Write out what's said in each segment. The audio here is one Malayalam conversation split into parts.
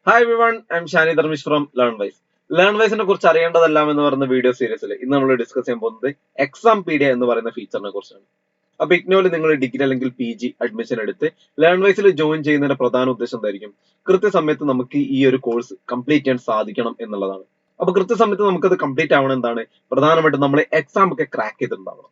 Hi everyone, I am Shani Dharmish from Learnwise. Learnwiseനെ കുറിച്ച് അറിയേണ്ടതെല്ലാം എന്ന് പറയുന്ന വീഡിയോ സീരീസിൽ ഇന്ന് നമ്മൾ ഡിസ്കസ് ചെയ്യാൻ പോകുന്നത് Exampedia എന്ന് പറയുന്ന ഫീച്ചറിനെ കുറിച്ചാണ്. അപ്പൊ ഇഗ്നോയിൽ നിങ്ങൾ ഡിഗ്രി അല്ലെങ്കിൽ PG അഡ്മിഷൻ എടുത്ത് Learnwiseൽ ജോയിൻ ചെയ്യുന്നതിന്റെ പ്രധാന ഉദ്ദേശം എന്തായിരിക്കും? കൃത്യസമയത്ത് നമുക്ക് ഈ ഒരു കോഴ്സ് കംപ്ലീറ്റ് ചെയ്യാൻ സാധിക്കണം എന്നുള്ളതാണ്. അപ്പൊ കൃത്യസമയത്ത് നമുക്കത് കംപ്ലീറ്റ് ആവണം എന്താണ് പ്രധാനമായിട്ടും നമ്മൾ എക്സാം ഒക്കെ ക്രാക്ക് ചെയ്തിട്ടുണ്ടാവണം.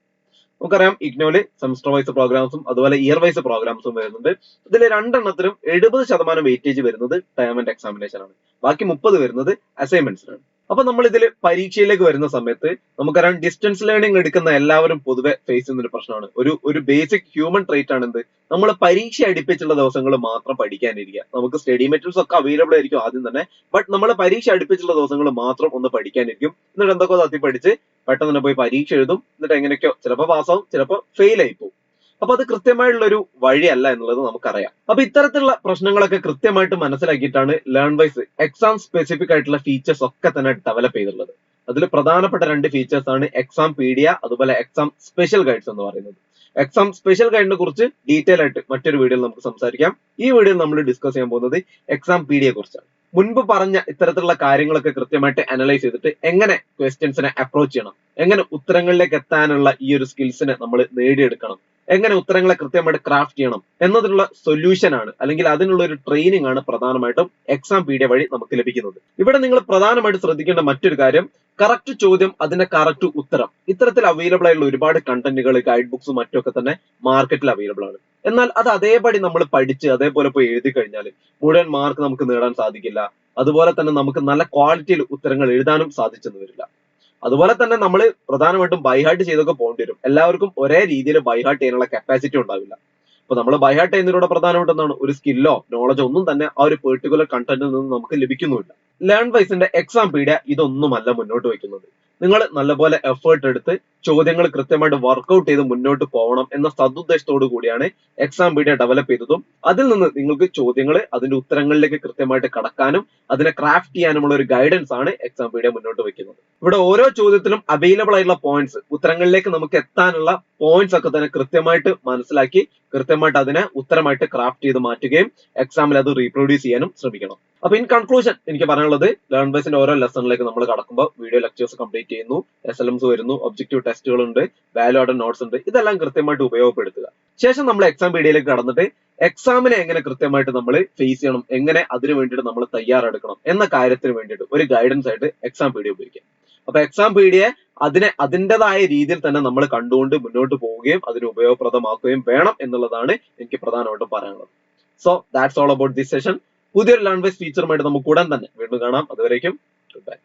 നമുക്കറിയാം ഇഗ്നോയില് സെമസ്റ്റർ വൈസ് പ്രോഗ്രാംസും അതുപോലെ ഇയർ വൈസ് പ്രോഗ്രാംസും വരുന്നുണ്ട്. ഇതിൽ രണ്ടെണ്ണത്തിലും 70% വെയിറ്റേജ് വരുന്നത് ടേം ആൻഡ് എക്സാമിനേഷൻ ആണ്. ബാക്കി 30 വരുന്നത് അസൈൻമെന്റ്സിനാണ്. അപ്പൊ നമ്മൾ ഇതിൽ പരീക്ഷയിലേക്ക് വരുന്ന സമയത്ത് നമുക്കറിയാം ഡിസ്റ്റൻസ് ലേണിംഗ് എടുക്കുന്ന എല്ലാവരും പൊതുവെ ഫേസ് ചെയ്യുന്ന ഒരു പ്രശ്നമാണ്. ഒരു ബേസിക് ഹ്യൂമൻ ട്രേറ്റ് ആണ് എന്ത്, നമ്മൾ പരീക്ഷ അടുപ്പിച്ചുള്ള ദിവസങ്ങൾ മാത്രം പഠിക്കാനിരിക്കുക. നമുക്ക് സ്റ്റഡി മെറ്റീരിയൽസ് ഒക്കെ അവൈലബിൾ ആയിരിക്കും ആദ്യം തന്നെ, ബട്ട് നമ്മൾ പരീക്ഷ അടുപ്പിച്ചുള്ള ദിവസങ്ങൾ മാത്രം ഒന്ന് പഠിക്കാനിരിക്കും. എന്നിട്ട് എന്തൊക്കെ തത്തി പഠിച്ച് പെട്ടെന്ന് തന്നെ പോയി പരീക്ഷ എഴുതും. എന്നിട്ട് എങ്ങനെയൊക്കെയോ ചിലപ്പോൾ പാസ്സാവും, ചിലപ്പോൾ ഫെയിൽ ആയി പോകും. അപ്പൊ അത് കൃത്യമായിട്ടുള്ള ഒരു വഴിയല്ല എന്നുള്ളത് നമുക്കറിയാം. അപ്പൊ ഇത്തരത്തിലുള്ള പ്രശ്നങ്ങളൊക്കെ കൃത്യമായിട്ട് മനസ്സിലാക്കിയിട്ടാണ് Learnwise എക്സാം സ്പെസിഫിക് ആയിട്ടുള്ള ഫീച്ചേഴ്സ് ഒക്കെ തന്നെ ഡെവലപ്പ് ചെയ്തിട്ടുള്ളത്. അതിൽ പ്രധാനപ്പെട്ട രണ്ട് ഫീച്ചേഴ്സ് ആണ് Exampedia അതുപോലെ എക്സാം സ്പെഷ്യൽ ഗൈഡ്സ് എന്ന് പറയുന്നത്. എക്സാം സ്പെഷ്യൽ ഗൈഡിനെ കുറിച്ച് ഡീറ്റെയിൽ ആയിട്ട് മറ്റൊരു വീഡിയോയിൽ നമുക്ക് സംസാരിക്കാം. ഈ വീഡിയോയിൽ നമ്മൾ ഡിസ്കസ് ചെയ്യാൻ പോകുന്നത് Exampedia കുറിച്ചാണ്. മുൻപ് പറഞ്ഞ ഇത്തരത്തിലുള്ള കാര്യങ്ങളൊക്കെ കൃത്യമായിട്ട് അനലൈസ് ചെയ്തിട്ട് എങ്ങനെ ക്വസ്റ്റ്യൻസിനെ അപ്രോച്ച് ചെയ്യണം, എങ്ങനെ ഉത്തരങ്ങളിലേക്ക് എത്താനുള്ള ഈ ഒരു സ്കിൽസിനെ നമ്മൾ നേടിയെടുക്കണം, എങ്ങനെ ഉത്തരങ്ങളെ കൃത്യമായിട്ട് ക്രാഫ്റ്റ് ചെയ്യണം എന്നതിനുള്ള സൊല്യൂഷൻ ആണ്, അല്ലെങ്കിൽ അതിനുള്ള ഒരു ട്രെയിനിങ് ആണ് പ്രധാനമായിട്ടും Exampedia വഴി നമുക്ക് ലഭിക്കുന്നത്. ഇവിടെ നിങ്ങൾ പ്രധാനമായിട്ട് ശ്രദ്ധിക്കേണ്ട മറ്റൊരു കാര്യം, കറക്റ്റ് ചോദ്യം, അതിന്റെ കറക്റ്റ് ഉത്തരം, ഇത്തരത്തിൽ അവൈലബിൾ ആയിട്ടുള്ള ഒരുപാട് കണ്ടന്റുകൾ, ഗൈഡ് ബുക്സ് മറ്റൊക്കെ തന്നെ മാർക്കറ്റിൽ അവൈലബിൾ ആണ്. എന്നാൽ അത് അതേപടി നമ്മൾ പഠിച്ച് അതേപോലെ പോയി എഴുതി കഴിഞ്ഞാൽ മുഴുവൻ മാർക്ക് നമുക്ക് നേടാൻ സാധിക്കില്ല. അതുപോലെ തന്നെ നമുക്ക് നല്ല ക്വാളിറ്റിയിൽ ഉത്തരങ്ങൾ എഴുതാനും സാധിച്ചെന്ന് വരില്ല. അതുപോലെ തന്നെ നമ്മൾ പ്രധാനമായിട്ടും ബൈഹാർട്ട് ചെയ്തൊക്കെ പോകേണ്ടി വരും. എല്ലാവർക്കും ഒരേ രീതിയിൽ ബൈഹാർട്ട് ചെയ്യാനുള്ള കപ്പാസിറ്റി ഉണ്ടാവില്ല. അപ്പൊ നമ്മൾ ബൈഹാർട്ട് ചെയ്യുന്നതിലൂടെ പ്രധാനമായിട്ടും എന്താണ്, ഒരു സ്കില്ലോ നോളജോ ഒന്നും തന്നെ ആ ഒരു പെർട്ടിക്കുലർ കണ്ടന്റിൽ നിന്ന് നമുക്ക് ലഭിക്കുന്നുമില്ല. Learnwiseന്റെ Exampedia ഇതൊന്നുമല്ല മുന്നോട്ട് വയ്ക്കുന്നത്. നിങ്ങൾ നല്ലപോലെ എഫേർട്ട് എടുത്ത് ചോദ്യങ്ങൾ കൃത്യമായിട്ട് വർക്ക്ഔട്ട് ചെയ്ത് മുന്നോട്ട് പോകണം എന്ന സതുദ്ദേശത്തോടു കൂടിയാണ് Exampedia ഡെവലപ്പ് ചെയ്തതും അതിൽ നിന്ന് നിങ്ങൾക്ക് ചോദ്യങ്ങൾ അതിന്റെ ഉത്തരങ്ങളിലേക്ക് കൃത്യമായിട്ട് കടക്കാനും അതിനെ ക്രാഫ്റ്റ് ചെയ്യാനുമുള്ള ഒരു ഗൈഡൻസ് ആണ് Exampedia മുന്നോട്ട് വെക്കുന്നത്. ഇവിടെ ഓരോ ചോദ്യത്തിലും അവൈലബിൾ ആയിട്ടുള്ള പോയിന്റ്സ്, ഉത്തരങ്ങളിലേക്ക് നമുക്ക് എത്താനുള്ള പോയിന്റ്സ് ഒക്കെ തന്നെ കൃത്യമായിട്ട് മനസ്സിലാക്കി കൃത്യമായിട്ട് അതിനെ ഉത്തരമായിട്ട് ക്രാഫ്റ്റ് ചെയ്ത് മാറ്റുകയും എക്സാമിൽ അത് റീപ്രൊഡ്യൂസ് ചെയ്യാനും ശ്രമിക്കണം. അപ്പൊ ഇൻ കൺക്ലൂഷൻ എനിക്ക് പറയാനുള്ളത്, Learnwiseന്റെ ഓരോ ലെസണിലേക്ക് നമ്മൾ കടക്കുമ്പോൾ വീഡിയോ ലെക്ചേഴ്സ് കംപ്ലീറ്റ് ചെയ്യുന്നു, SLMs വരുന്നു, ഒബ്ജക്റ്റീവ് ടെസ്റ്റുകൾ ഉണ്ട്, വാല്യൂ ആഡഡ് നോട്ട്സ് ഉണ്ട്. ഇതെല്ലാം കൃത്യമായിട്ട് ഉപയോഗപ്പെടുത്തുക. ശേഷം നമ്മൾ Exampediaയിലേക്ക് കടന്നിട്ട് എക്സാമിനെ എങ്ങനെ കൃത്യമായിട്ട് നമ്മൾ ഫേസ് ചെയ്യണം, എങ്ങനെ അതിന് വേണ്ടിയിട്ട് നമ്മൾ തയ്യാറെടുക്കണം എന്ന കാര്യത്തിന് വേണ്ടിയിട്ട് ഒരു ഗൈഡൻസ് ആയിട്ട് Exampedia ഉപയോഗിക്കാം. അപ്പൊ Exampedia അതിൻ്റെതായ രീതിയിൽ തന്നെ നമ്മൾ കണ്ടുകൊണ്ട് മുന്നോട്ട് പോവുകയും അതിന് ഉപയോഗപ്രദമാക്കുകയും വേണം എന്നുള്ളതാണ് എനിക്ക് പ്രധാനമായിട്ടും പറയാനുള്ളത്. So that's all about this session. പുതിയൊരു Learnwise ഫീച്ചറുമായിട്ട് നമുക്ക് ഉടൻ തന്നെ വീണ്ടും കാണാം. അതുവരേക്കും ഗുഡ് ബൈ.